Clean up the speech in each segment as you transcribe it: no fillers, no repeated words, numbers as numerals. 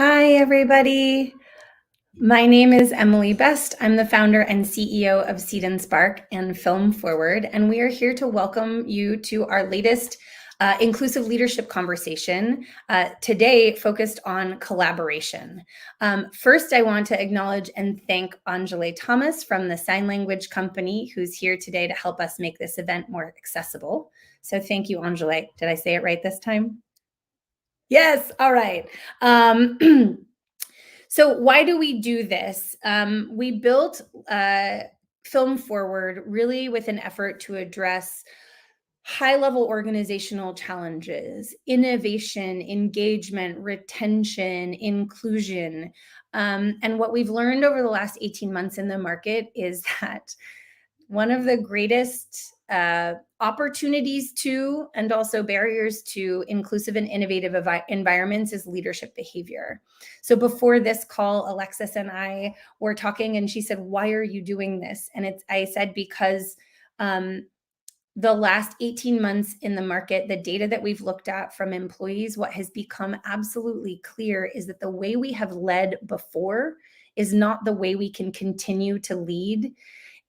Hi, everybody. My name is Emily Best. I'm the founder and CEO of Seed&Spark and Film Forward, and we are here to welcome you to our latest inclusive leadership conversation, today focused on collaboration. First, I want to acknowledge and thank Angele Thomas from the Sign Language Company, who's here today to help us make this event more accessible. So thank you, Angele. Did I say it right this time? Yes, all right. So why do we do this? We built Film Forward really with an effort to address high-level organizational challenges, innovation, engagement, retention, inclusion. And what we've learned over the last 18 months in the market is that one of the greatest opportunities to, and also barriers to, inclusive and innovative environments is leadership behavior. So before this call, Alexis and I were talking, and she said, "Why are you doing this?" And I said, because the last 18 months in the market, the data that we've looked at from employees, what has become absolutely clear is that the way we have led before is not the way we can continue to lead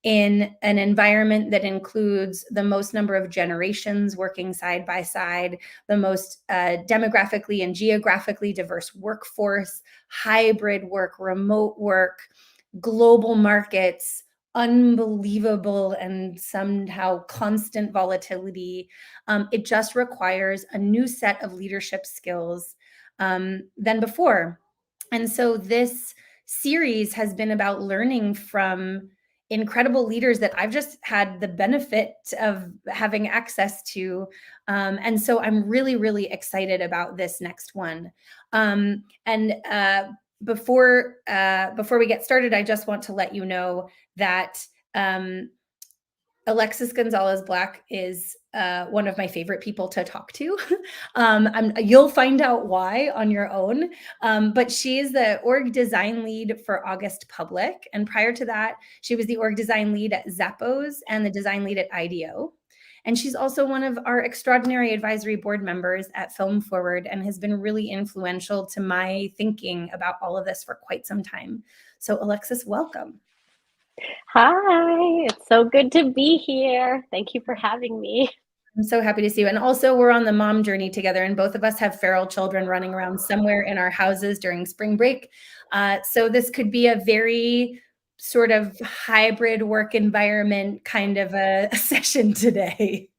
in an environment that includes the most number of generations working side by side, the most demographically and geographically diverse workforce, hybrid work, remote work, global markets, unbelievable and somehow constant volatility. It just requires a new set of leadership skills than before. And so this series has been about learning from incredible leaders that I've just had the benefit of having access to. And so I'm really, really excited about this next one. Before we get started, I just want to let you know that Alexis Gonzalez Black is one of my favorite people to talk to. You'll find out why on your own, but she is the org design lead for August Public. And prior to that, she was the org design lead at Zappos and the design lead at IDEO. And she's also one of our extraordinary advisory board members at Film Forward and has been really influential to my thinking about all of this for quite some time. So Alexis, welcome. Hi, it's so good to be here. Thank you for having me. I'm so happy to see you. And also we're on the mom journey together, and both of us have feral children running around somewhere in our houses during spring break. So this could be a very sort of hybrid work environment kind of a session today.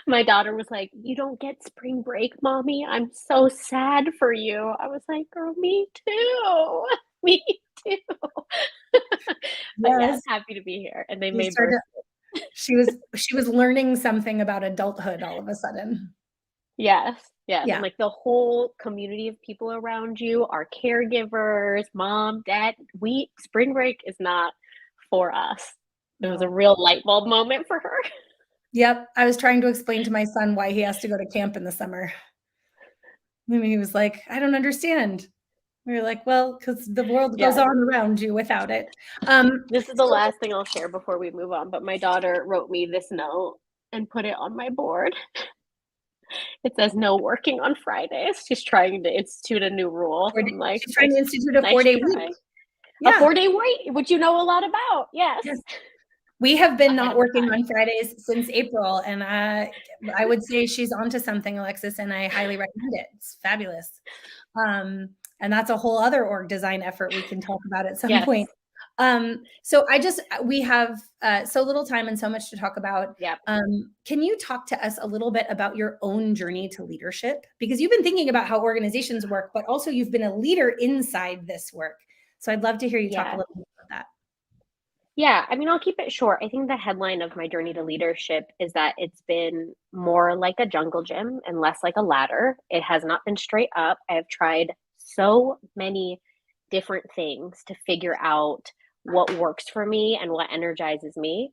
My daughter was like, "You don't get spring break, mommy. I'm so sad for you." I was like, "Girl, me too. Me too." But yes, Yes. happy to be here. And they We made birth. started, she was learning something about adulthood all of a sudden. Yes, yes. Yeah. And like the whole community of people around you are caregivers, mom, dad. Spring break is not for us. It was a No. real light bulb moment for her. Yep. I was trying to explain to my son why he has to go to camp in the summer. And he was like, "I don't understand." We were like, "Well, because the world goes Yeah. on around you without it." This is the last thing I'll share before we move on, but my daughter wrote me this note and put it on my board. It says no working on Fridays. She's trying to institute a new rule. I'm like, She's trying to institute a nice 4-day try. week. A Yeah. 4-day week, which you know a lot about. Yes. Yes. We have been Ahead not of the working time. on Fridays since April, and I would say she's onto something, Alexis, and I highly recommend it. It's fabulous. And that's a whole other org design effort we can talk about at some Yes. point. So we have so little time and so much to talk about. Yep. Can you talk to us a little bit about your own journey to leadership? Because you've been thinking about how organizations work, but also you've been a leader inside this work. So I'd love to hear you talk a Yeah. little bit about that. Yeah, I mean, I'll keep it short. I think the headline of my journey to leadership is that it's been more like a jungle gym and less like a ladder. It has not been straight up. I have tried so many different things to figure out what works for me and what energizes me.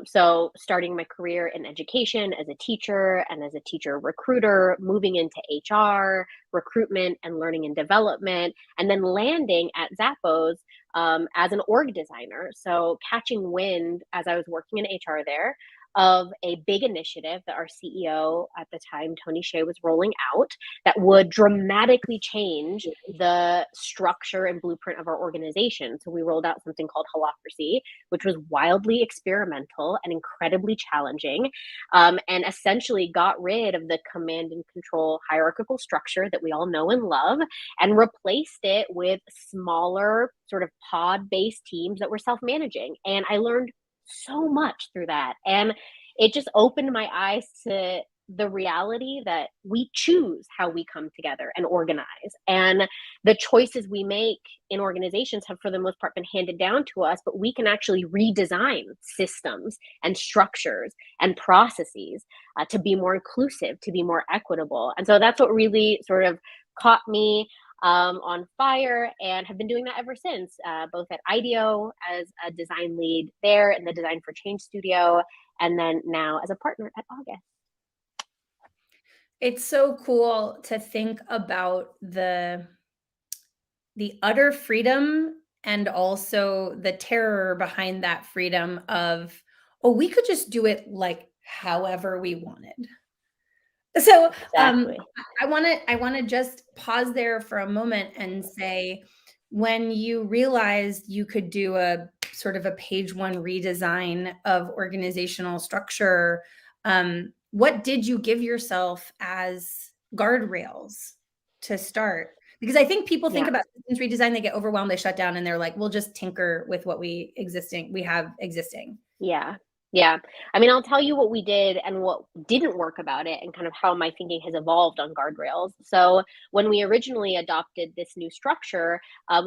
So, starting my career in education as a teacher and as a teacher recruiter, moving into HR, recruitment, and learning and development, and then landing at Zappos as an org designer. So catching wind as I was working in HR there of a big initiative that our CEO at the time, Tony Hsieh, was rolling out that would dramatically change the structure and blueprint of our organization. So we rolled out something called holacracy, which was wildly experimental and incredibly challenging, and essentially got rid of the command and control hierarchical structure that we all know and love and replaced it with smaller sort of pod-based teams that were self-managing. And I learned so much through that. And it just opened my eyes to the reality that we choose how we come together and organize. And the choices we make in organizations have, for the most part, been handed down to us, but we can actually redesign systems and structures and processes to be more inclusive, to be more equitable. And so that's what really sort of caught me on fire, and have been doing that ever since, both at IDEO as a design lead there in the Design for Change studio, and then now as a partner at August. It's so cool to think about the utter freedom and also the terror behind that freedom of, oh, we could just do it like however we wanted. So Exactly. I want to just pause there for a moment and say, when you realized you could do a sort of a page one redesign of organizational structure, what did you give yourself as guardrails to start? Because I think people think about systems redesign, they get overwhelmed, they shut down, and they're like, we'll just tinker with what we have existing. Yeah. Yeah. I mean, I'll tell you what we did and what didn't work about it, and kind of how my thinking has evolved on guardrails. So, when we originally adopted this new structure,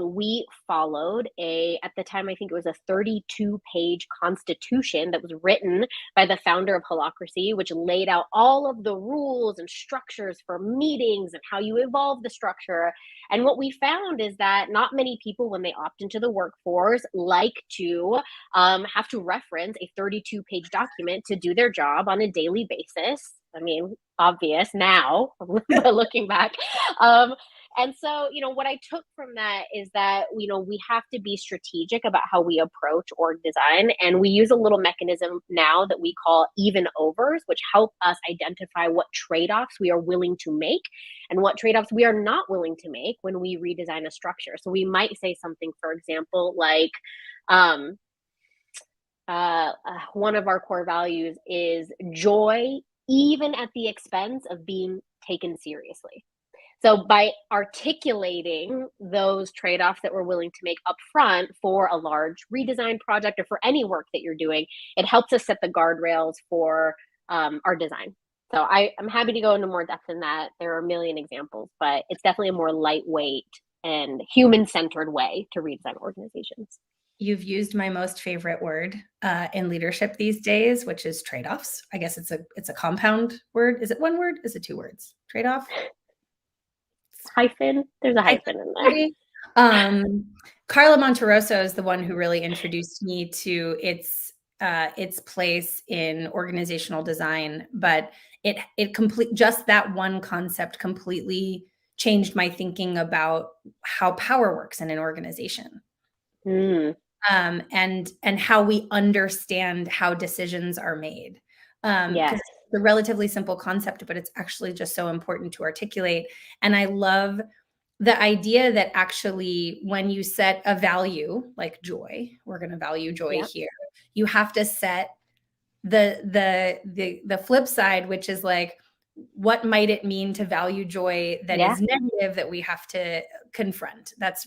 we followed at the time, I think it was a 32-page constitution that was written by the founder of Holacracy, which laid out all of the rules and structures for meetings and how you evolve the structure. And what we found is that not many people, when they opt into the workforce, like to have to reference a 32-page document to do their job on a daily basis. I mean, obvious now, but looking back. And so, what I took from that is that, we have to be strategic about how we approach org design. And we use a little mechanism now that we call even overs, which help us identify what trade-offs we are willing to make and what trade-offs we are not willing to make when we redesign a structure. So we might say something, for example, like, one of our core values is joy, even at the expense of being taken seriously. So by articulating those trade-offs that we're willing to make upfront for a large redesign project or for any work that you're doing, it helps us set the guardrails for our design. So I'm happy to go into more depth in that. There are a million examples, but it's definitely a more lightweight and human-centered way to redesign organizations. You've used my most favorite word in leadership these days, which is trade-offs. I guess it's a compound word. Is it one word? Is it two words? Trade-off? Hyphen. There's a hyphen in there. Carla Monterosso is the one who really introduced me to its place in organizational design, but just that one concept completely changed my thinking about how power works in an organization. And how we understand how decisions are made. Yes. It's a relatively simple concept, but it's actually just so important to articulate. And I love the idea that actually when you set a value like joy, we're going to value joy here, you have to set the flip side, which is like, what might it mean to value joy that is negative that we have to confront? That's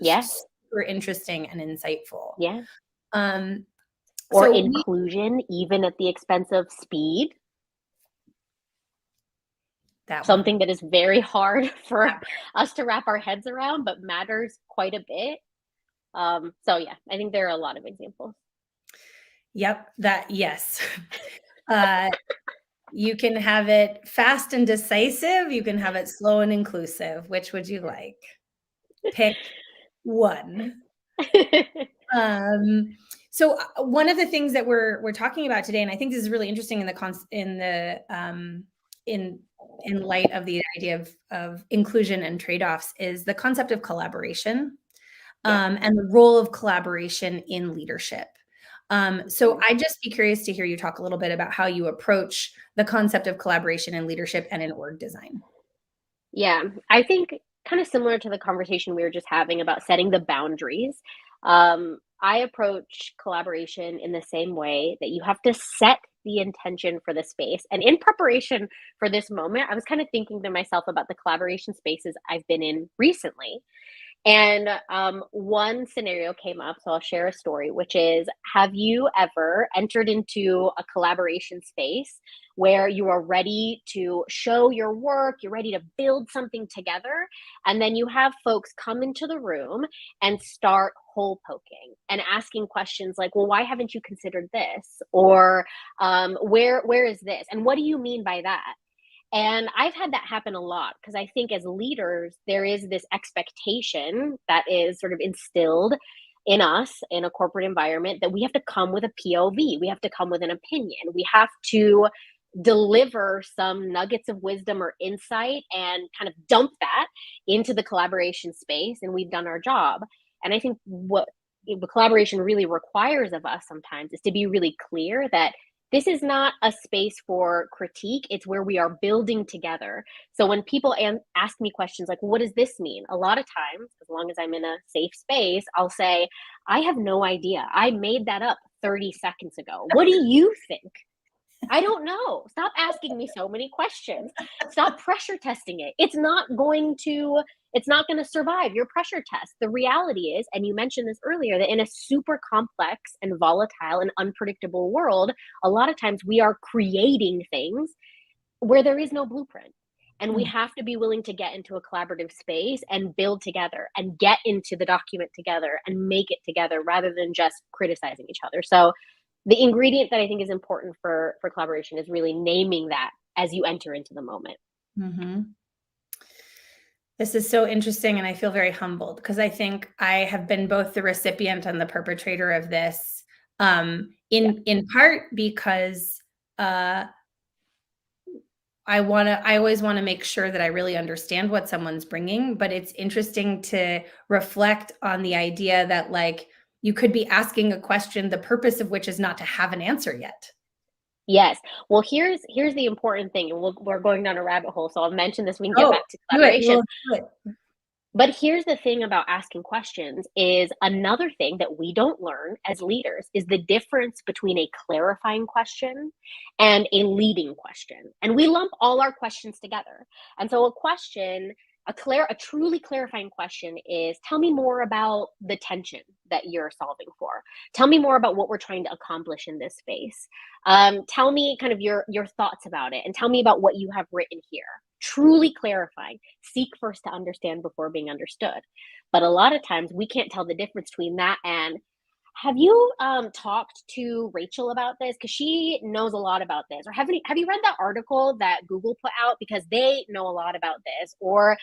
super interesting and insightful. Yeah. Or inclusion, even at the expense of speed. Something that is very hard for us to wrap our heads around, but matters quite a bit. So yeah, I think there are a lot of examples. Yep. Yes. You can have it fast and decisive. You can have it slow and inclusive. Which would you like? Pick one. So one of the things that we're talking about today, and I think this is really interesting in light of the idea of inclusion and trade-offs, is the concept of collaboration and the role of collaboration in leadership. So I'd just be curious to hear you talk a little bit about how you approach the concept of collaboration in leadership and in org design. Yeah, I think kind of similar to the conversation we were just having about setting the boundaries. I approach collaboration in the same way that you have to set the intention for the space. And in preparation for this moment, I was kind of thinking to myself about the collaboration spaces I've been in recently. And one scenario came up, so I'll share a story, which is, have you ever entered into a collaboration space where you are ready to show your work, you're ready to build something together, and then you have folks come into the room and start hole poking and asking questions like, well, why haven't you considered this? Or where is this? And what do you mean by that? And I've had that happen a lot because I think as leaders, there is this expectation that is sort of instilled in us in a corporate environment that we have to come with a POV, we have to come with an opinion, we have to deliver some nuggets of wisdom or insight and kind of dump that into the collaboration space, and we've done our job. And I think what collaboration really requires of us sometimes is to be really clear that this is not a space for critique. It's where we are building together. So when people ask me questions like, what does this mean? A lot of times, as long as I'm in a safe space, I'll say, I have no idea. I made that up 30 seconds ago. What do you think? I don't know. Stop asking me so many questions. Stop pressure testing it. It's not going to survive your pressure test. The reality is, and you mentioned this earlier, that in a super complex and volatile and unpredictable world, a lot of times we are creating things where there is no blueprint. And we have to be willing to get into a collaborative space and build together and get into the document together and make it together rather than just criticizing each other. So the ingredient that I think is important for collaboration is really naming that as you enter into the moment. Mm-hmm. This is so interesting, and I feel very humbled because I think I have been both the recipient and the perpetrator of this, in part because I always want to make sure that I really understand what someone's bringing, but it's interesting to reflect on the idea that, like, you could be asking a question, the purpose of which is not to have an answer yet. Yes. Well, here's the important thing, and we're going down a rabbit hole, so I'll mention this when we get Oh, back to do it. collaboration. We'll do it. But here's the thing about asking questions is another thing that we don't learn as leaders is the difference between a clarifying question and a leading question. And we lump all our questions together. And so a truly clarifying question is, tell me more about the tension that you're solving for. Tell me more about what we're trying to accomplish in this space. Tell me kind of your thoughts about it, and tell me about what you have written here. Truly clarifying. Seek first to understand before being understood. But a lot of times we can't tell the difference between that and, have you talked to Rachel about this? Because she knows a lot about this. Or have you read that article that Google put out? Because they know a lot about this. Or,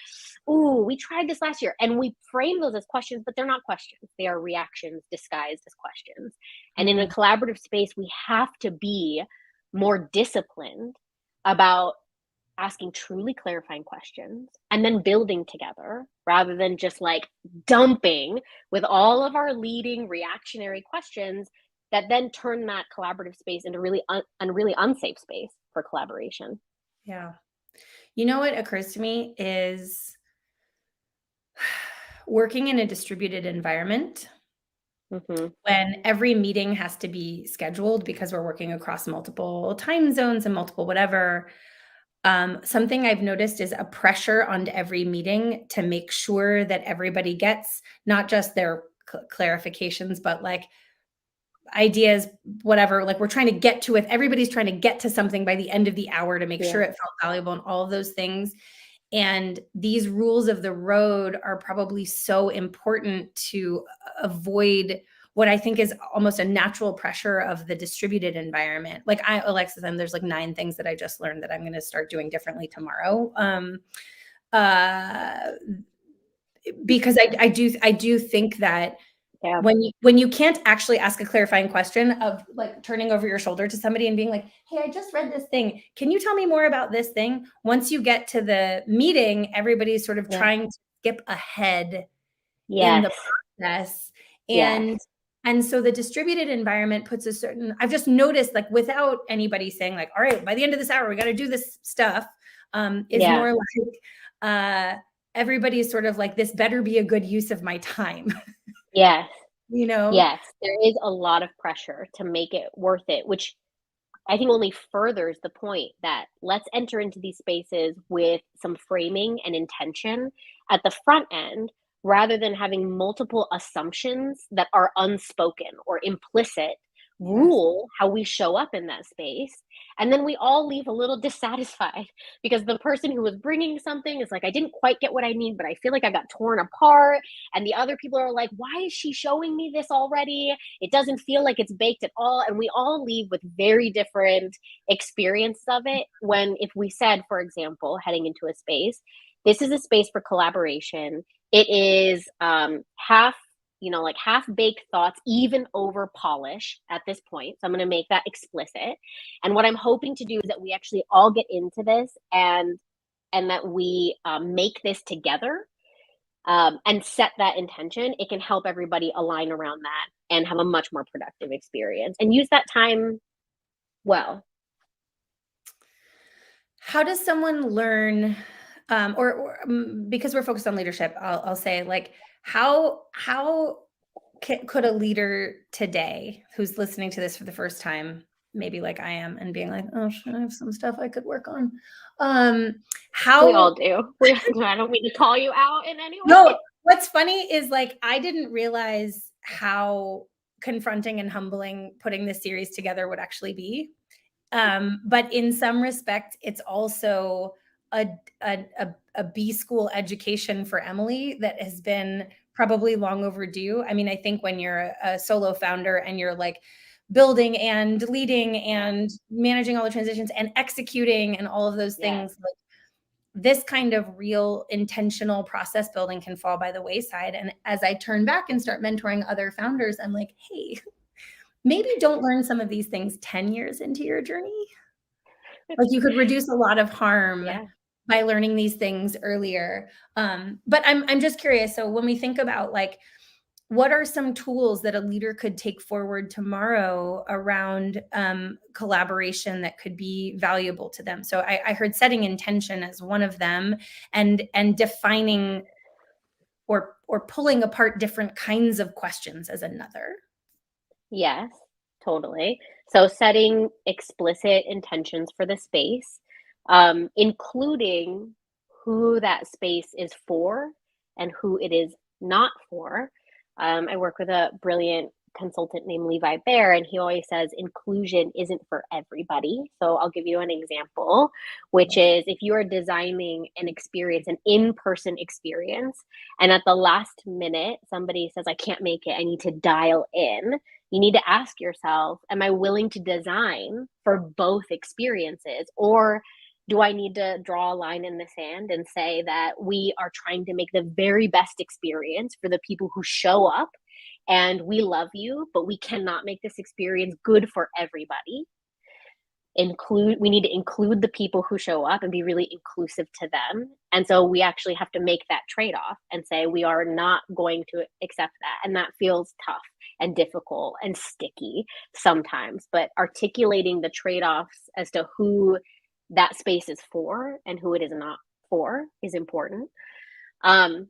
ooh, we tried this last year. And we frame those as questions, but they're not questions. They are reactions disguised as questions. And in a collaborative space, we have to be more disciplined about asking truly clarifying questions and then building together rather than just like dumping with all of our leading reactionary questions that then turn that collaborative space into a really unsafe space for collaboration. Yeah. You know what occurs to me is working in a distributed environment Mm-hmm. when every meeting has to be scheduled because we're working across multiple time zones and multiple whatever. Something I've noticed is a pressure on every meeting to make sure that everybody gets not just their clarifications, but like ideas, whatever. Like we're trying to get to it. Everybody's trying to get to something by the end of the hour to make sure Yeah. it felt valuable and all of those things. And these rules of the road are probably so important to avoid what I think is almost a natural pressure of the distributed environment. Like Alexis, and there's like 9 things that I just learned that I'm going to start doing differently tomorrow. Uh, because I do think that Yeah. when you can't actually ask a clarifying question of like turning over your shoulder to somebody and being like, hey, I just read this thing. Can you tell me more about this thing? Once you get to the meeting, everybody's sort of Yeah. trying to skip ahead in Yes. the process. Yes. And And so the distributed environment puts a certain, I've just noticed, like, without anybody saying like, all right, by the end of this hour, we got to do this stuff, is Yeah. more like, everybody is sort of like, this better be a good use of my time, Yes. you know? Yes. There is a lot of pressure to make it worth it, which I think only furthers the point that let's enter into these spaces with some framing and intention at the front end rather than having multiple assumptions that are unspoken or implicit Yes. rule how we show up in that space. And then we all leave a little dissatisfied because the person who was bringing something is like, I didn't quite get what I need, but I feel like I got torn apart. And the other people are like, why is she showing me this already? It doesn't feel like it's baked at all. And we all leave with very different experiences of it. When, if we said, for example, heading into a space, this is a space for collaboration. It is half, like half baked thoughts, even over polish at this point. So I'm going to make that explicit. And what I'm hoping to do is that we actually all get into this and that we make this together and set that intention. It can help everybody align around that and have a much more productive experience and use that time well. How does someone learn, because we're focused on leadership, I'll say, like, how could a leader today who's listening to this for the first time, maybe like I am, and being like, oh, should I have some stuff I could work on? We all How do. I don't mean to call you out in any way. No, what's funny is, like, I didn't realize how confronting and humbling putting this series together would actually be. But in some respect, it's also a, a B school education for Emily that has been probably long overdue. I mean, I think when you're a solo founder and you're like building and leading and managing all the transitions and executing and all of those things, like, this kind of real intentional process building can fall by the wayside. And as I turn back and start mentoring other founders, I'm like, hey, maybe don't learn some of these things 10 years into your journey. Like, you could reduce a lot of harm Yeah. by learning these things earlier. But I'm just curious. So when we think about, like, what are some tools that a leader could take forward tomorrow around collaboration that could be valuable to them? So I heard setting intention as one of them, and defining or pulling apart different kinds of questions as another. Yes, totally. So setting explicit intentions for the space, including who that space is for and who it is not for. I work with a brilliant consultant named Levi Bear, and he always says inclusion isn't for everybody. So I'll give you an example, which is if you are designing an experience, an in-person experience, and at the last minute somebody says, I can't make it, I need to dial in. You need to ask yourself, am I willing to design for both experiences? Or do I need to draw a line in the sand and say that we are trying to make the very best experience for the people who show up, and we love you, but we cannot make this experience good for everybody? We need to include the people who show up and be really inclusive to them. And so we actually have to make that trade-off and say we are not going to accept that. And that feels tough and difficult and sticky sometimes, but articulating the trade-offs as to who that space is for and who it is not for is important. And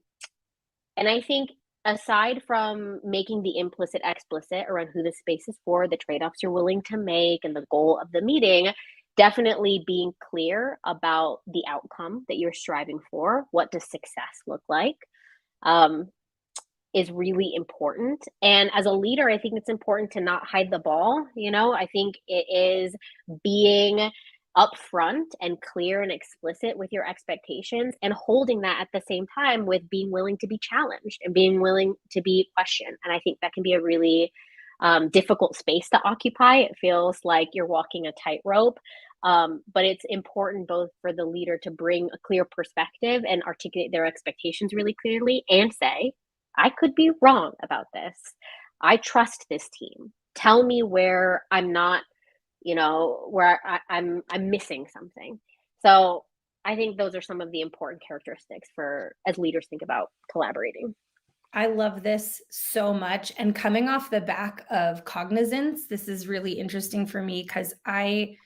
I think aside from making the implicit explicit around who the space is for, the trade-offs you're willing to make, and the goal of the meeting, definitely being clear about the outcome that you're striving for. What does success look like? Is really important. And as a leader, I think it's important to not hide the ball. I think it is being upfront and clear and explicit with your expectations, and holding that at the same time with being willing to be challenged and being willing to be questioned. And I think that can be a really difficult space to occupy. It feels like you're walking a tightrope. But it's important both for the leader to bring a clear perspective and articulate their expectations really clearly, and say, I could be wrong about this. I trust this team. Tell me where I'm not, where I'm missing something. So I think those are some of the important characteristics for as leaders think about collaborating. I love this so much. And coming off the back of cognizance, this is really interesting for me because I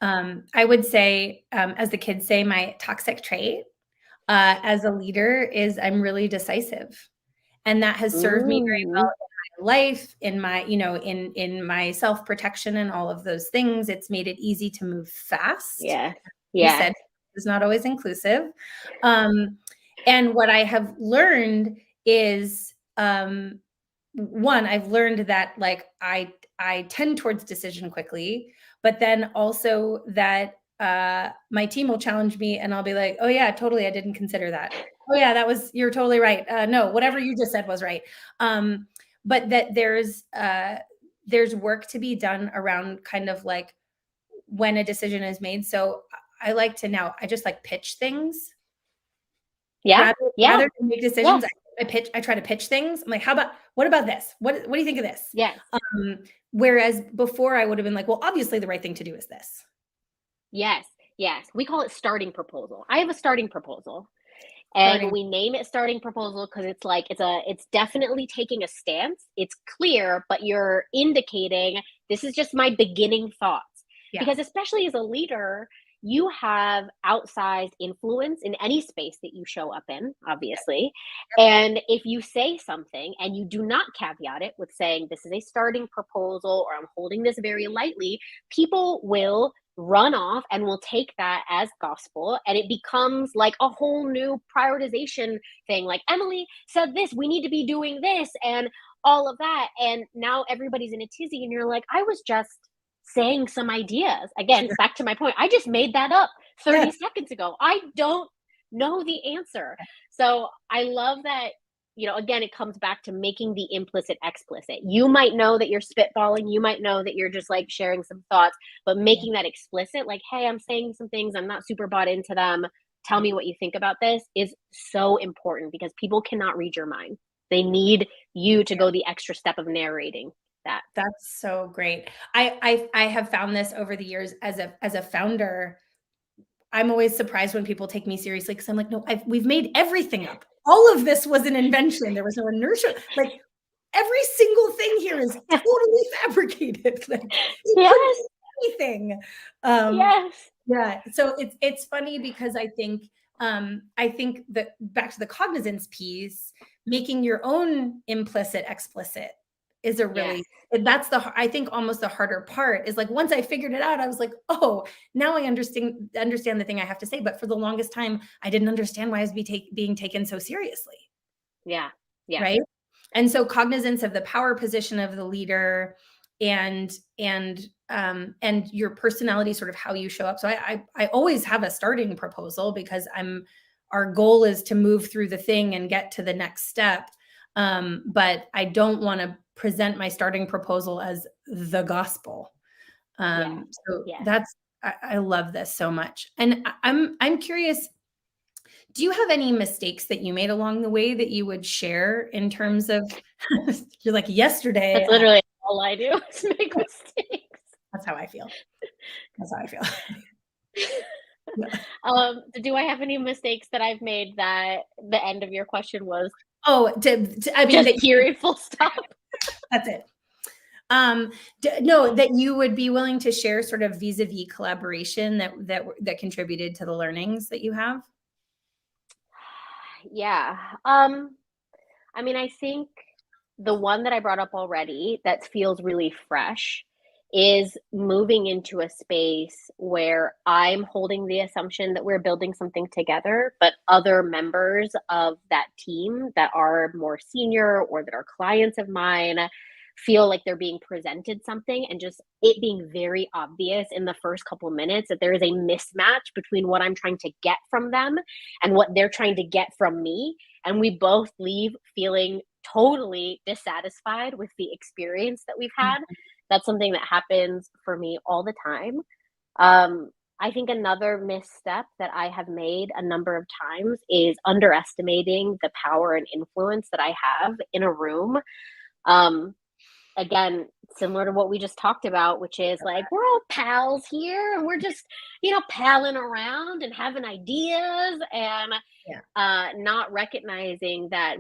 would say, as the kids say, my toxic trait as a leader is I'm really decisive, and that has served me very well Mm, in my life, in my, in my self protection, and all of those things. It's made it easy to move fast. yes, You yes, said is not always inclusive. Um, and what I have learned is, one, I've learned that like I tend towards decision quickly, but then also that my team will challenge me and I'll be like, oh yeah, totally, I didn't consider that. Oh yeah, you're totally right. No, whatever you just said was right. But that there's work to be done around kind of like when a decision is made. So I like to now I just like pitch things yeah, rather yeah, than make decisions. yes, I try to pitch things. I'm like, what about this? What do you think of this? yes. Whereas before I would have been like, well, obviously the right thing to do is this. Yes, yes. We call it starting proposal. I have a starting proposal. And Starting. we name it starting proposal because it's like it's definitely taking a stance. It's clear, but you're indicating this is just my beginning thoughts. Yeah. Because especially as a leader, you have outsized influence in any space that you show up in, obviously. And if you say something and you do not caveat it with saying this is a starting proposal or I'm holding this very lightly, people will run off and will take that as gospel, and it becomes like a whole new prioritization thing, like Emily said this, we need to be doing this, and all of that, and now everybody's in a tizzy, and you're like, I was just saying some ideas. Again, Sure. back to my point, I just made that up 30 Yes. seconds ago. I don't know the answer. So I love that, again, it comes back to making the implicit explicit. You might know that you're spitballing, you might know that you're just like sharing some thoughts, but Yeah. making that explicit, like, hey, I'm saying some things, I'm not super bought into them. Tell me what you think about this, is so important because people cannot read your mind. They need you to go the extra step of narrating that. That's so great. I have found this over the years as a founder. I'm always surprised when people take me seriously because I'm like, no, we've made everything up. All of this was an invention. There was no inertia. Like every single thing here is totally fabricated. Like it could Yes, be anything. Um, yes, yeah. So it's funny because I think that back to the cognizance piece, making your own implicit explicit is a yes, really that's I think almost the harder part is like once I figured it out, I was like, oh, now I understand the thing I have to say. But for the longest time, I didn't understand why I was being taken so seriously. yeah, yeah, Right. And so cognizance of the power position of the leader and and your personality, sort of how you show up. So I always have a starting proposal because our goal is to move through the thing and get to the next step. But I don't want to present my starting proposal as the gospel. yeah, So yes. that's I love this so much. And I'm curious, do you have any mistakes that you made along the way that you would share in terms of you're like yesterday That's literally all I do is make mistakes. that's how I feel. That's how I feel. Yeah. Do I have any mistakes that I've made that the end of your question was Oh, I mean just that period full stop? that's it. No, that you would be willing to share sort of vis-a-vis collaboration that contributed to the learnings that you have? Yeah. I mean, I think the one that I brought up already that feels really fresh is moving into a space where I'm holding the assumption that we're building something together, but other members of that team that are more senior or that are clients of mine feel like they're being presented something, and just it being very obvious in the first couple minutes that there is a mismatch between what I'm trying to get from them and what they're trying to get from me, and we both leave feeling totally dissatisfied with the experience that we've had. That's something that happens for me all the time. I think another misstep that I have made a number of times is underestimating the power and influence that I have in a room. Um, Again, similar to what we just talked about, which is like, we're all pals here and we're just, you know, palling around and having ideas and Yeah. not recognizing that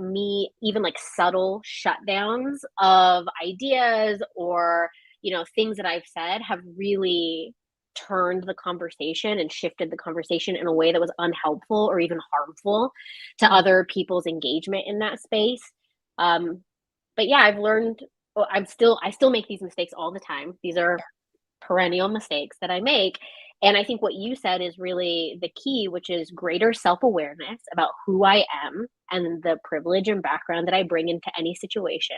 even like subtle shutdowns of ideas or, you know, things that I've said have really turned the conversation and shifted the conversation in a way that was unhelpful or even harmful to Mm. other people's engagement in that space. But yeah, I've learned, well, I still make these mistakes all the time. These are perennial mistakes that I make. And I think what you said is really the key, which is greater self awareness about who I am and the privilege and background that I bring into any situation,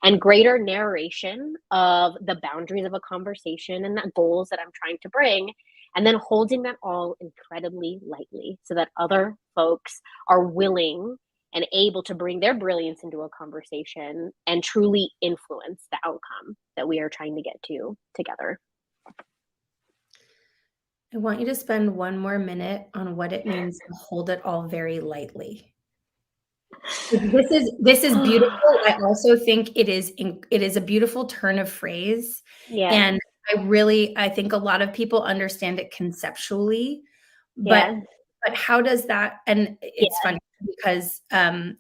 and greater narration of the boundaries of a conversation and the goals that I'm trying to bring. And then holding that all incredibly lightly so that other folks are willing and able to bring their brilliance into a conversation and truly influence the outcome that we are trying to get to together. I want you to spend one more minute on what it means to hold it all very lightly. This is beautiful. I also think it is a beautiful turn of phrase, Yeah, and I think a lot of people understand it conceptually, but yeah, how does that, and it's yeah, funny because,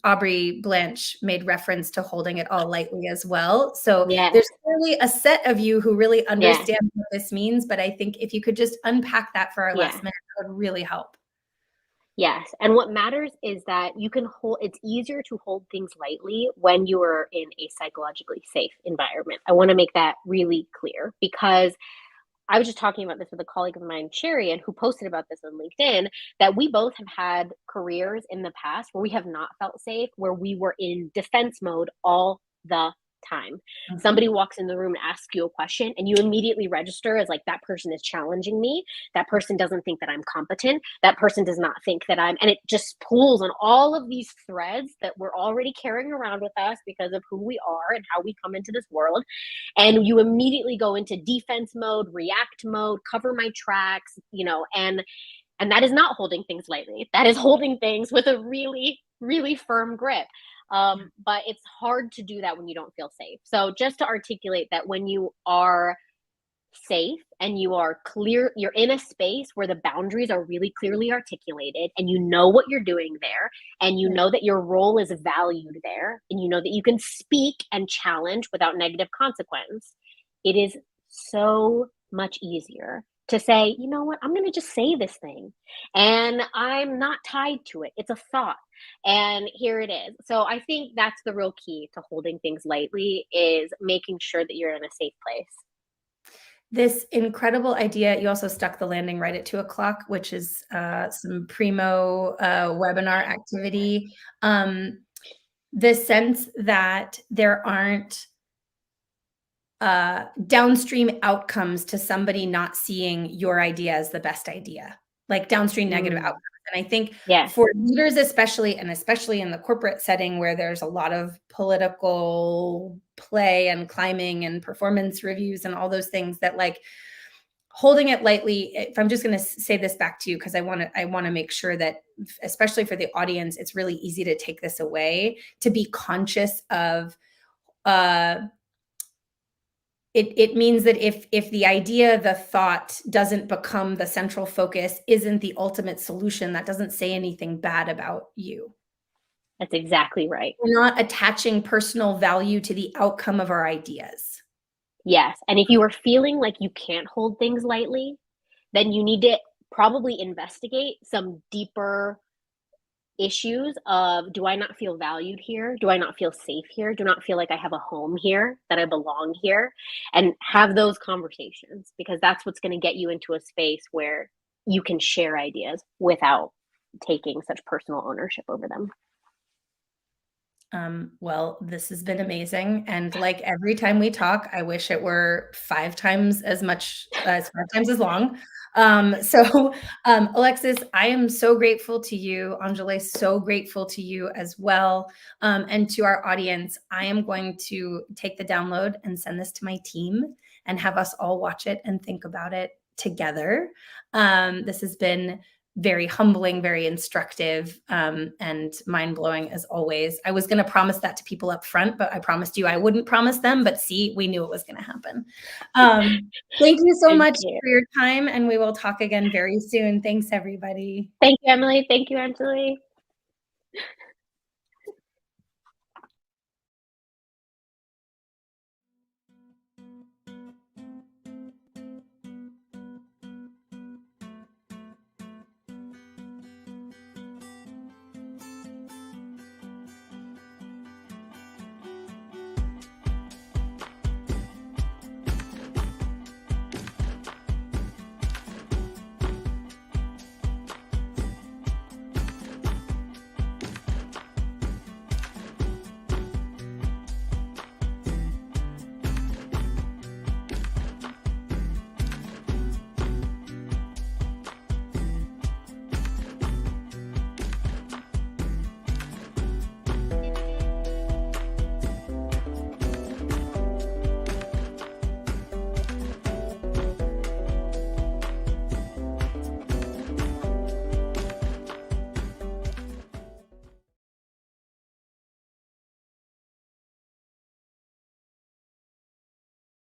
Aubrey Blanche made reference to holding it all lightly as well, so yeah, there's clearly a set of you who really yeah, understand what this means, but I think if you could just unpack that for our last yeah. minute, that would really help. Yes, and what matters is that you can hold it's easier to hold things lightly when you are in a psychologically safe environment. I wanna make that really clear because I was just talking about this with a colleague of mine, Sherry, and who posted about this on LinkedIn, that we both have had careers in the past where we have not felt safe, where we were in defense mode all the time. Mhm. Somebody walks in the room and asks you a question, and you immediately register as like, that person is challenging me. That person doesn't think that I'm competent. That person does not think that and it just pulls on all of these threads that we're already carrying around with us because of who we are and how we come into this world, and you immediately go into defense mode, react mode, cover my tracks, you know, and that is not holding things lightly. That is holding things with a really really firm grip. But it's hard to do that when you don't feel safe. So just to articulate that, when you are safe and you are clear, you're in a space where the boundaries are really clearly articulated and you know what you're doing there, and you Yeah. know that your role is valued there, and you know that you can speak and challenge without negative consequence. It is so much easier to say, you know what, I'm going to just say this thing and I'm not tied to it. It's a thought and here it is. So I think that's the real key to holding things lightly, is making sure that you're in a safe place. This incredible idea, you also stuck the landing right at 2 o'clock, which is, some primo, webinar activity. The sense that there aren't, downstream outcomes to somebody not seeing your idea as the best idea, like downstream negative Mm, outcomes. And I think yes. for leaders, especially, and especially in the corporate setting where there's a lot of political play and climbing and performance reviews and all those things, that like holding it lightly, if I'm just going to say this back to you, because I want to make sure that, especially for the audience, it's really easy to take this away, to be conscious of, uh it means that if the idea, the thought doesn't become the central focus, isn't the ultimate solution, that doesn't say anything bad about you. That's exactly right. We're not attaching personal value to the outcome of our ideas. Yes, and if you are feeling like you can't hold things lightly, then you need to probably investigate some deeper issues of, do I not feel valued here? Do I not feel safe here? Do not feel like I have a home here, that I belong here? And have those conversations, because that's what's going to get you into a space where you can share ideas without taking such personal ownership over them. Well, this has been amazing, and like every time we talk, I wish it were 5 times as much, as 5 times as long. So, Alexis, I am so grateful to you. Anjali, so grateful to you as well. And to our audience, I am going to take the download and send this to my team and have us all watch it and think about it together. This has been very humbling, very instructive, and mind-blowing as always. I was going to promise that to people up front, but I promised you I wouldn't promise them, but see, we knew it was going to happen. Thank you so Thank much you. for your time, and we will talk again very soon. Thanks, everybody. Thank you, Emily. Thank you, Angeli.